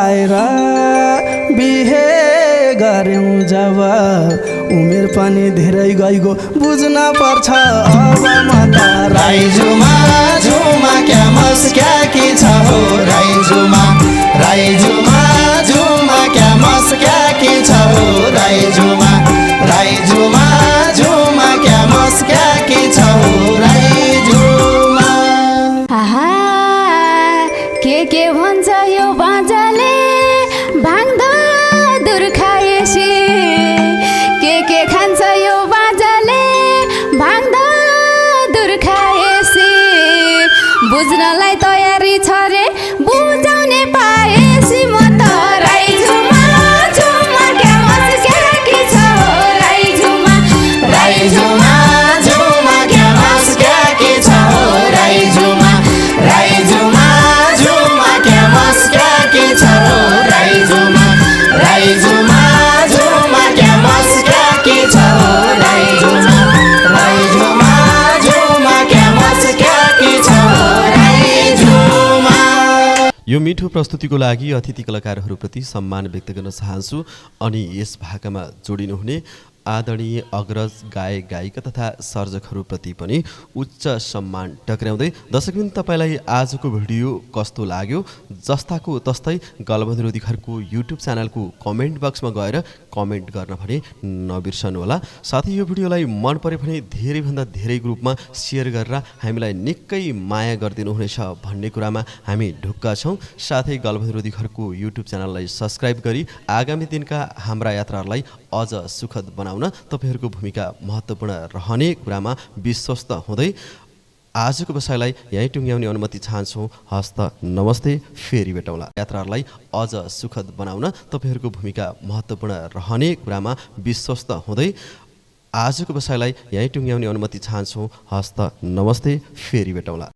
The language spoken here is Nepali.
आएर बिहे गर्यौं जब उमेर पनि धेरै गइगो बुझ्न पर्छ अब म त राई झुमा झुमा क्या मस क्या की छ हो राई झुमा झुमा क्या मस क्या की छ हो राई झुमा झुमा क्या मस क्या की छ हो राई झुमा। आहा के भन्छ यो बाजाले भाङ्दा दुर खाएसी के खान्छ यो बाजाले भाङ्दा दुर खाएसी बुझ्नलाई तयारी छ रे बुझाउने पाएसी म त राई झुमा क्या मस क्या की छ हो राई झुमा झुमा क्या मस क्या की छ हो राई झुमा झुमा क्या मस क्या की छ हो राई झुमा झुमा क्या मस क्या की छ हो राई झुमा झुमा क्या मस क्या की छ हो राई झुमा। यो मिठो प्रस्तुतिको लागि अतिथि कलाकारहरूप्रति सम्मान व्यक्त गर्न चाहन्छु अनि यस भाकामा जोडिनुहुने आदरणीय अग्रज गायक गायिका तथा सर्जकहरूप्रति पनि उच्च सम्मान टक्राउँदै दर्शकवृन्द तपाईँलाई आजको भिडियो कस्तो लाग्यो जस्ताको तस्तै गलबन्धु रोधीघरको युट्युब च्यानलको कमेन्ट बक्समा गएर कमेन्ट गर्न भने नबिर्सनुहोला। साथै यो भिडियोलाई मन परे भने धेरैभन्दा धेरै ग्रुपमा सेयर गरेर हामीलाई निकै माया गरिदिनुहुनेछ भन्ने कुरामा हामी ढुक्क छौँ। साथै गलबन्धु रोधीघरको युट्युब च्यानललाई सब्सक्राइब गरी आगामी दिनका हाम्रा यात्राहरूलाई अझ सुखद बनाउन तपाईहरूको भूमिका महत्त्वपूर्ण रहने कुरामा विश्वस्त हुँदै आजको विषयलाई यहीँ टुङ्ग्याउने अनुमति चाहन्छौँ। हस्त नमस्ते, फेरि भेटौँला। यात्राहरूलाई अझ सुखद बनाउन तपाईहरूको भूमिका महत्त्वपूर्ण रहने कुरामा विश्वस्त हुँदै आजको विषयलाई यहीँ टुङ्ग्याउने अनुमति चाहन्छौँ। हस्त नमस्ते, फेरि भेटौँला।